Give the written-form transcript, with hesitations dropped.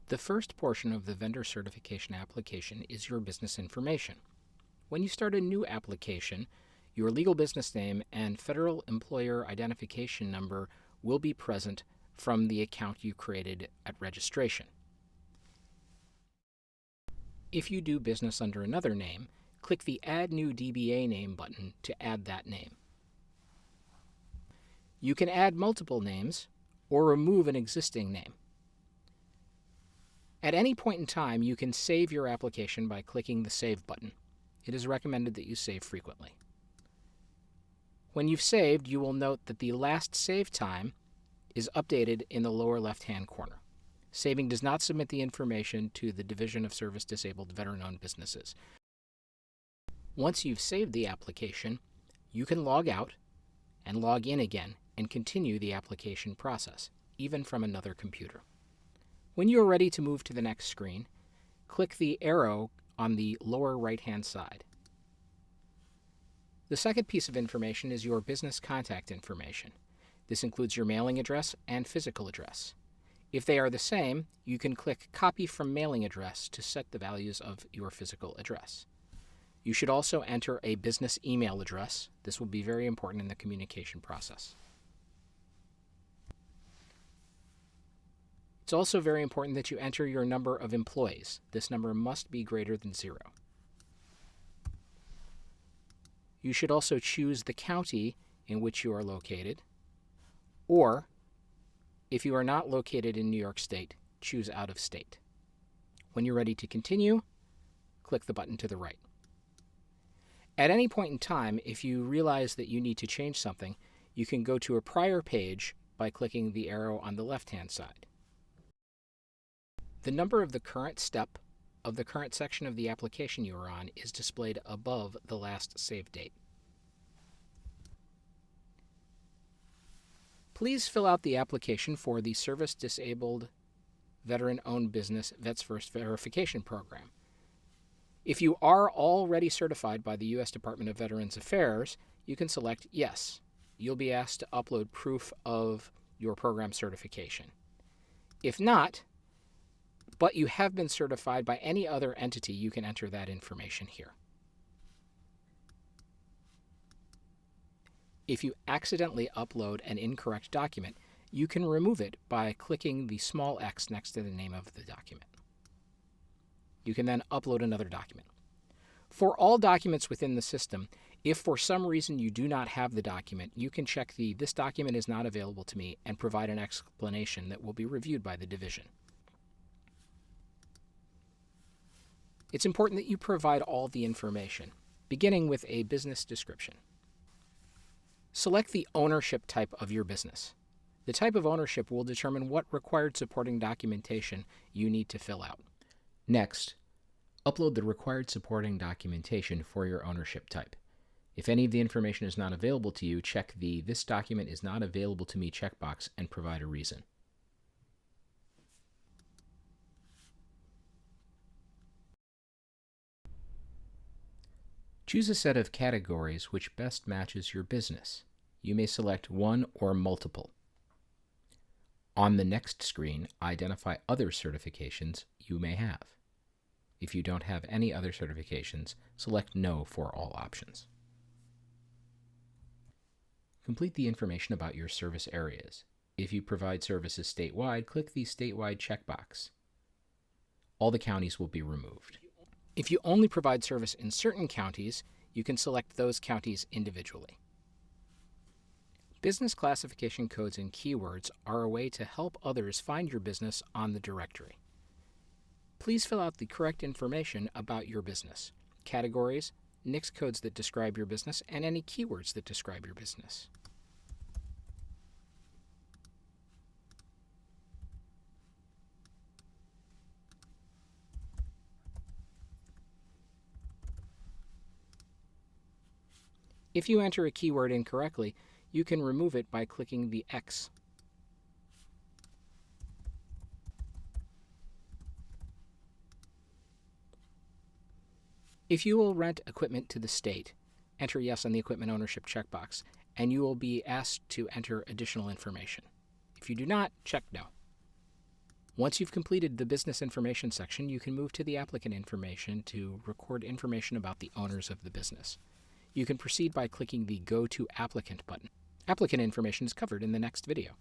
The first portion of the vendor certification application is your business information. When you start a new application, your legal business name and federal employer identification number will be present from the account you created at registration. If you do business under another name, click the Add New DBA Name button to add that name. You can add multiple names or remove an existing name. At any point in time, you can save your application by clicking the Save button. It is recommended that you save frequently. When you've saved, you will note that the last save time is updated in the lower left-hand corner. Saving does not submit the information to the Division of Service-Disabled Veteran-Owned Businesses. Once you've saved the application, you can log out and log in again and continue the application process, even from another computer. When you are ready to move to the next screen, click the arrow on the lower right-hand side. The second piece of information is your business contact information. This includes your mailing address and physical address. If they are the same, you can click Copy from Mailing Address to set the values of your physical address. You should also enter a business email address. This will be very important in the communication process. It's also very important that you enter your number of employees. This number must be greater than 0. You should also choose the county in which you are located, or if you are not located in New York State, choose out of state. When you're ready to continue, click the button to the right. At any point in time, if you realize that you need to change something, you can go to a prior page by clicking the arrow on the left-hand side. The number of the current step of the current section of the application you are on is displayed above the last save date. Please fill out the application for the Service Disabled Veteran-Owned Business Vets First Verification Program. If you are already certified by the U.S. Department of Veterans Affairs, you can select Yes. You'll be asked to upload proof of your program certification. If not, but you have been certified by any other entity, you can enter that information here. If you accidentally upload an incorrect document, you can remove it by clicking the small X next to the name of the document. You can then upload another document. For all documents within the system, if for some reason you do not have the document, you can check the "This document is not available to me" and provide an explanation that will be reviewed by the division. It's important that you provide all the information, beginning with a business description. Select the ownership type of your business. The type of ownership will determine what required supporting documentation you need to fill out. Next, upload the required supporting documentation for your ownership type. If any of the information is not available to you, check the "This document is not available to me" checkbox and provide a reason. Choose a set of categories which best matches your business. You may select one or multiple. On the next screen, identify other certifications you may have. If you don't have any other certifications, select No for all options. Complete the information about your service areas. If you provide services statewide, click the Statewide checkbox. All the counties will be removed. If you only provide service in certain counties, you can select those counties individually. Business classification codes and keywords are a way to help others find your business on the directory. Please fill out the correct information about your business: categories, NAICS codes that describe your business, and any keywords that describe your business. If you enter a keyword incorrectly, you can remove it by clicking the X. If you will rent equipment to the state, enter Yes on the Equipment Ownership checkbox, and you will be asked to enter additional information. If you do not, check No. Once you've completed the business information section, you can move to the applicant information to record information about the owners of the business. You can proceed by clicking the Go to Applicant button. Applicant information is covered in the next video.